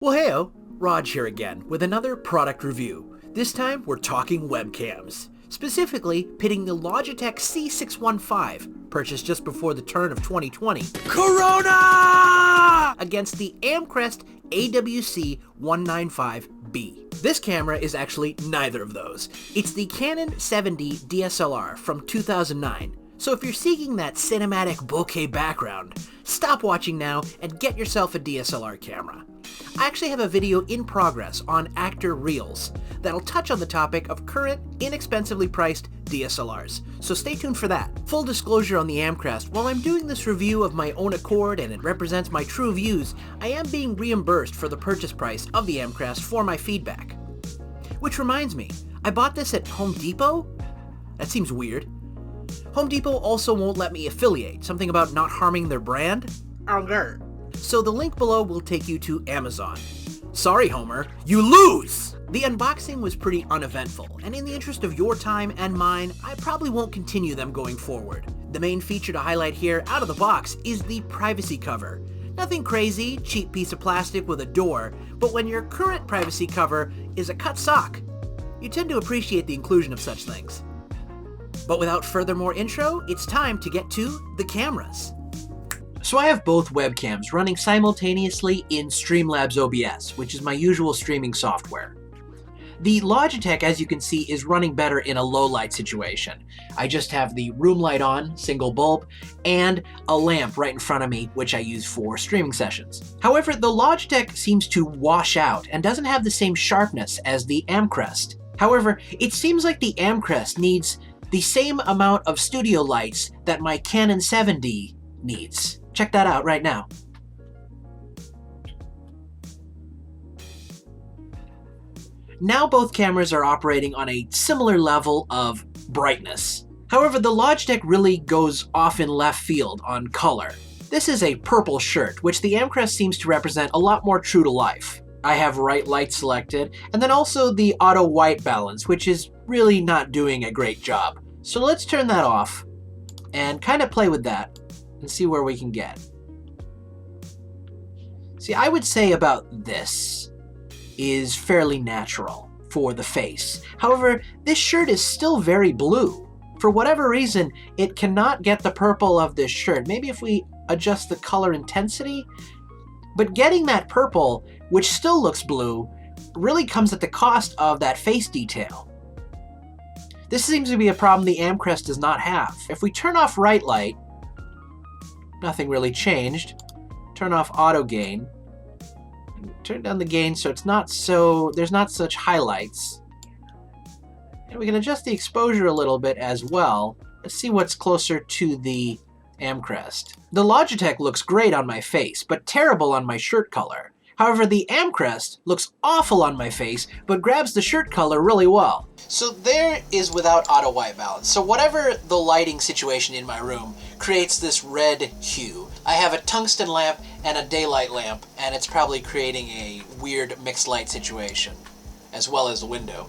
Well, heyo, Raj here again with another product review. This time we're talking webcams, specifically pitting the Logitech C615, purchased just before the turn of 2020, Corona, against the Amcrest AWC195-B. This camera is actually neither of those. It's the Canon 7D DSLR from 2009. So if you're seeking that cinematic bokeh background, stop watching now and get yourself a DSLR camera. I actually have a video in progress on Actor Reels that'll touch on the topic of current, inexpensively priced DSLRs, so stay tuned for that. Full disclosure on the Amcrest, while I'm doing this review of my own accord and it represents my true views, I am being reimbursed for the purchase price of the Amcrest for my feedback. Which reminds me, I bought this at Home Depot? That seems weird. Home Depot also won't let me affiliate, something about not harming their brand? Okay. So the link below will take you to Amazon. Sorry, Homer, you lose! The unboxing was pretty uneventful, and in the interest of your time and mine, I probably won't continue them going forward. The main feature to highlight here, out of the box, is the privacy cover. Nothing crazy, cheap piece of plastic with a door, but when your current privacy cover is a cut sock, you tend to appreciate the inclusion of such things. But without further more intro, it's time to get to the cameras. So I have both webcams running simultaneously in Streamlabs OBS, which is my usual streaming software. The Logitech, as you can see, is running better in a low light situation. I just have the room light on, single bulb, and a lamp right in front of me, which I use for streaming sessions. However, the Logitech seems to wash out and doesn't have the same sharpness as the Amcrest. However, it seems like the Amcrest needs the same amount of studio lights that my Canon 7D needs. Check that out right now. Now both cameras are operating on a similar level of brightness. However, the Logitech really goes off in left field on color. This is a purple shirt, which the Amcrest seems to represent a lot more true to life. I have right light selected, and then also the auto white balance, which is really not doing a great job. So let's turn that off and kind of play with that and see where we can get. See, I would say about this is fairly natural for the face. However, this shirt is still very blue. For whatever reason, it cannot get the purple of this shirt. Maybe if we adjust the color intensity? But getting that purple, which still looks blue, really comes at the cost of that face detail. This seems to be a problem the Amcrest does not have. If we turn off right light, nothing really changed. Turn off auto gain. Turn down the gain so it's not so, there's not such highlights. And we can adjust the exposure a little bit as well. Let's see what's closer to the Amcrest. The Logitech looks great on my face, but terrible on my shirt color. However, the Amcrest looks awful on my face, but grabs the shirt color really well. So there is without auto white balance. So whatever the lighting situation in my room creates this red hue. I have a tungsten lamp and a daylight lamp, and it's probably creating a weird mixed light situation, as well as the window.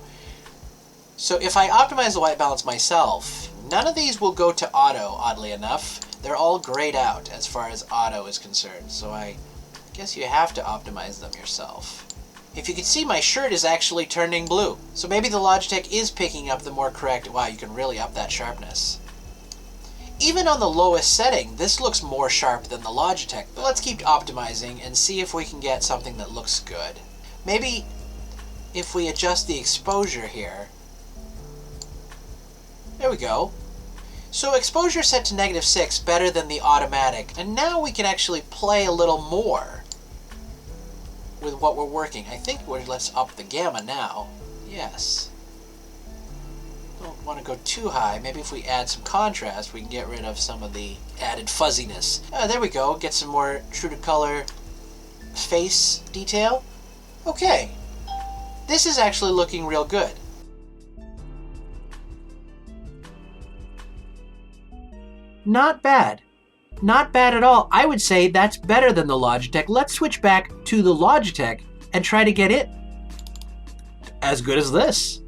So if I optimize the white balance myself, none of these will go to auto, oddly enough. They're all grayed out as far as auto is concerned, so I guess you have to optimize them yourself. If you can see, my shirt is actually turning blue. So maybe the Logitech is picking up the more correct... Wow, you can really up that sharpness. Even on the lowest setting, this looks more sharp than the Logitech. But let's keep optimizing and see if we can get something that looks good. Maybe if we adjust the exposure here. There we go. So exposure set to -6, better than the automatic. And now we can actually play a little more with what we're working. I think let's up the gamma now. Yes. Don't want to go too high. Maybe if we add some contrast, we can get rid of some of the added fuzziness. There we go. Get some more true to color face detail. Okay. This is actually looking real good. Not bad. Not bad at all. I would say that's better than the Logitech. Let's switch back to the Logitech and try to get it as good as this.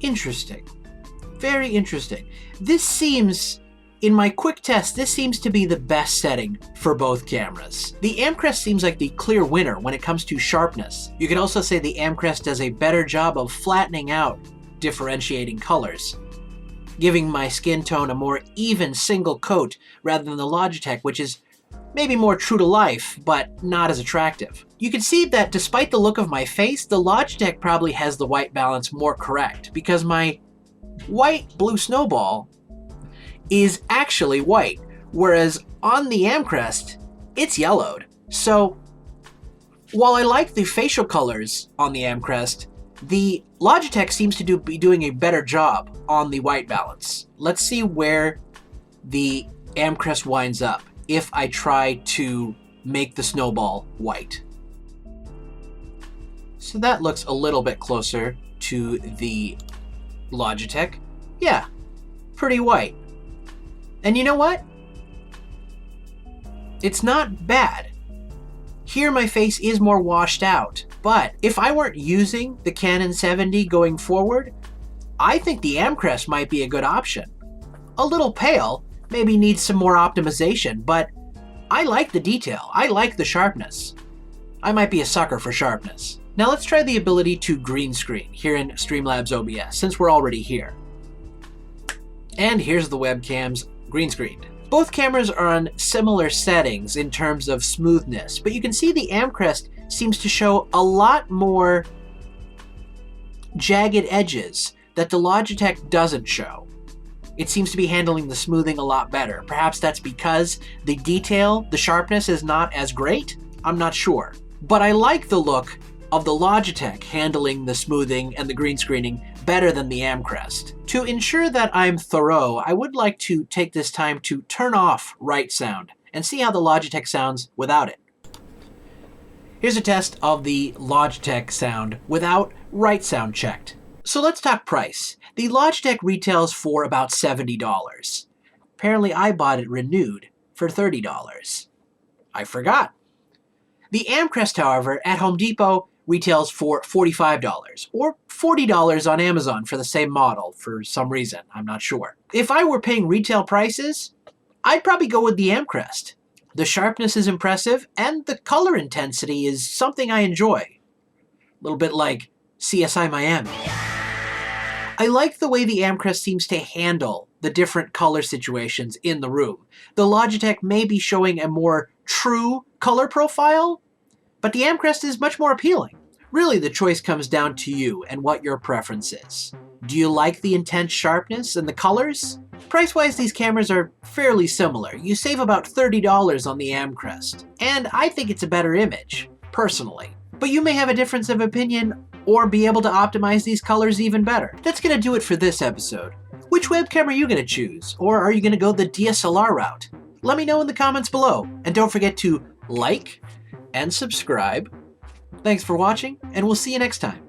Interesting. Very interesting. This seems, in my quick test, this seems to be the best setting for both cameras. The Amcrest seems like the clear winner when it comes to sharpness. You could also say the Amcrest does a better job of flattening out differentiating colors, giving my skin tone a more even single coat rather than the Logitech, which is maybe more true to life, but not as attractive. You can see that despite the look of my face, the Logitech probably has the white balance more correct, because my white blue snowball is actually white, whereas on the Amcrest, it's yellowed. So while I like the facial colors on the Amcrest, the Logitech seems to be doing a better job on the white balance. Let's see where the Amcrest winds up if I try to make the snowball white. So that looks a little bit closer to the Logitech. Yeah, pretty white. And you know what? It's not bad. Here my face is more washed out, but if I weren't using the Canon 70 going forward, I think the Amcrest might be a good option. A little pale, maybe needs some more optimization, but I like the detail. I like the sharpness. I might be a sucker for sharpness. Now let's try the ability to green screen here in Streamlabs OBS, since we're already here. And here's the webcams green screened. Both cameras are on similar settings in terms of smoothness, but you can see the Amcrest seems to show a lot more jagged edges that the Logitech doesn't show. It seems to be handling the smoothing a lot better. Perhaps that's because the detail, the sharpness is not as great? I'm not sure. But I like the look of the Logitech handling the smoothing and the green screening better than the Amcrest. To ensure that I'm thorough, I would like to take this time to turn off RightSound and see how the Logitech sounds without it. Here's a test of the Logitech sound without RightSound checked. So let's talk price. The Logitech retails for about $70. Apparently I bought it renewed for $30. I forgot. The Amcrest, however, at Home Depot retails for $45 or $40 on Amazon for the same model for some reason. I'm not sure. If I were paying retail prices, I'd probably go with the Amcrest. The sharpness is impressive and the color intensity is something I enjoy. A little bit like CSI Miami. I like the way the Amcrest seems to handle the different color situations in the room. The Logitech may be showing a more true color profile, but the Amcrest is much more appealing. Really, the choice comes down to you and what your preference is. Do you like the intense sharpness and the colors? Price-wise, these cameras are fairly similar. You save about $30 on the Amcrest, and I think it's a better image, personally. But you may have a difference of opinion or be able to optimize these colors even better. That's gonna do it for this episode. Which webcam are you gonna choose? Or are you gonna go the DSLR route? Let me know in the comments below. And don't forget to like and subscribe. Thanks for watching, and we'll see you next time.